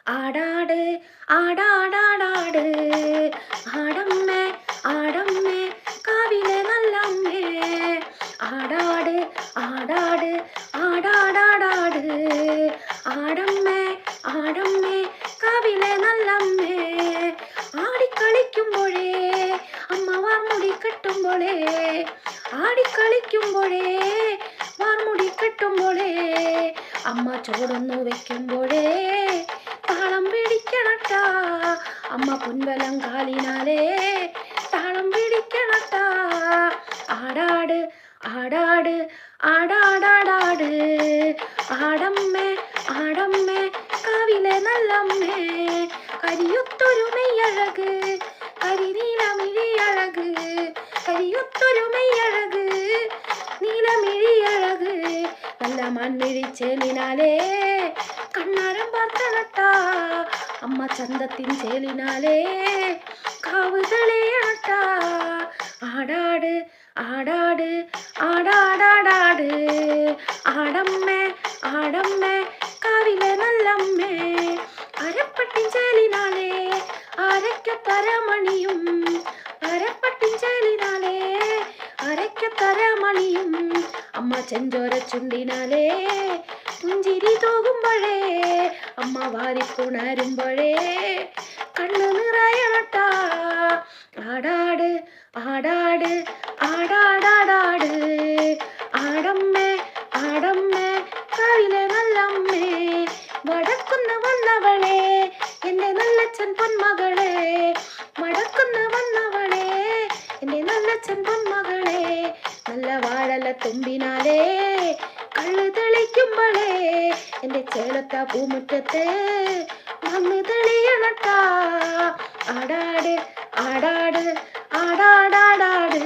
ആടാട് ആടാടാടാട് ആടമ്മേ ആടമ്മേ കാവിലെ നല്ലമ്മേ ആടാട് ആടാട് ആടാടാടാട് ആടമ്മേ ആടമ്മേ കാവിലെ നല്ലമ്മേ ആടിക്കളിക്കുമ്പോഴേ അമ്മ വാർമുടി കെട്ടുമ്പോഴേ ആടിക്കളിക്കുമ്പോഴേ വാർമുടി കെട്ടുമ്പോഴേ അമ്മ ചോടൊന്നു വെക്കുമ്പോഴേ താളം പിടിക്കണട്ടാ അമ്മ പൊൻവലം കാലിനാലേ താളം പിടിക്കണട്ടാ ആടാട് ആടാട് ആടാടാടാട് ആടമ്മേ ആടമ്മേ കാവിലെ നല്ലമ്മേ കരിയൊത്തൊരു മെയ്യഴക് കരിനീലമിഴിയഴക് കരിയൊത്തൊരു മെയ്യഴക് നീലമിഴിയഴക് നല്ല മൺമിഴിച്ചേലിനാലേ കണ്ണാരം പാർത്തണട്ടാ അമ്മ ചന്തത്തിൻ ചേലിനാലേ കാവ് തെളിയണട്ടാ ആടാട് ആടാട് ആടാടാടാട് ആടമ്മേ ആടമ്മേ കാവിലെ നല്ലമ്മേ അരപ്പട്ടിൻ ചേലിനാലേ അരയ്ക്കത്തരമണിയും അരപ്പട്ടിൻ ചേലിനാലേ അരയ്ക്കത്തരമണിയും അമ്മ ചെഞ്ചോര ചുണ്ടിനാലേ പുഞ്ചിരി തൂകുമ്പോഴേ അമ്മ വാരിപ്പുണരുമ്പോഴേ കണ്ണു നിറയണട്ടാ ആടാട് ആടാട് ആടാടാടാട് ആടമ്മേ ആടമ്മേ കാവിലെ നല്ലമ്മേ വടക്കുന്ന് വന്നവളെ എൻ്റെ നല്ലച്ഛൻ പൊന്മകളെ വടക്കുന്ന് വന്നവളെ എൻ്റെ നല്ലച്ഛൻ പൊന്മകളെ നല്ല വാഴല തുമ്പിനാലേ കള്ള് തെളിക്കുമ്പോഴേ എൻ്റെ ചേലത്ത പൂമുറ്റത്തെ വന്ന് തെളിയണട്ടാ ആടാട് ആടാട് ആടാടാടാട്